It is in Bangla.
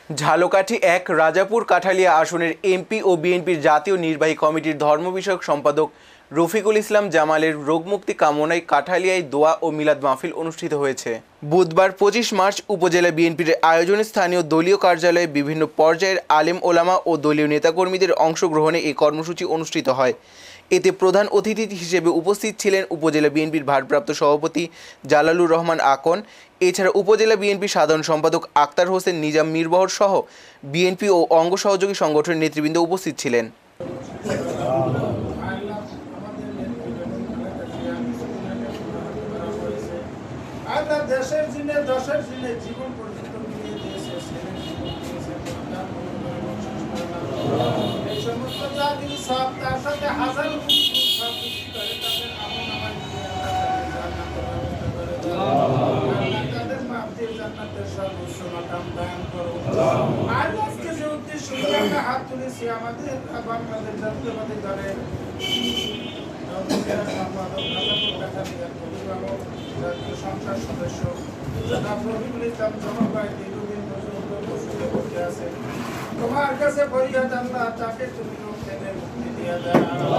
ঝালকাঠি ১ রাজাপুর কাঠালিয়া আসনের এমপি ও বিএনপির জাতীয় নির্বাহী কমিটির ধর্ম বিষয়ক সম্পাদক রফিকুল ইসলাম জামালের রোগমুক্তি কামনায় কাঠালিয়ায় দোয়া ও মিলাদ মাহফিল অনুষ্ঠিত হয়েছে। বুধবার ২৫ মার্চ উপজেলা বিএনপির আয়োজনে স্থানীয় দলীয় কার্যালয়ে বিভিন্ন পর্যায়ের আলেম ওলামা ও দলীয় নেতাকর্মীদের অংশগ্রহণে এই কর্মসূচি অনুষ্ঠিত হয়। এতে প্রধান অতিথি হিসেবে উপস্থিত ছিলেন উপজেলা বিএনপির ভারপ্রাপ্ত সভাপতি জালালুর রহমান আকন। এছাড়া উপজেলা বিএনপি সাধারণ সম্পাদক আক্তার হোসেন নিজাম মিরবহর সহ বিএনপি ও অঙ্গ সহযোগী সংগঠনের নেতৃবৃন্দ উপস্থিত ছিলেন। হাত তুলেছি আমাদের বাংলাদেশ জাতীয়বাদী দলের জাতীয় সংসদ সদস্য রফিকুল ইসলাম জমাবাই দীর্ঘদিন পর্যন্ত বসুলে করতে আছে। তোমার কাছে ফরিয়াদ আল্লাহ, তাকে তুমি মুক্তি দিয়া দাও।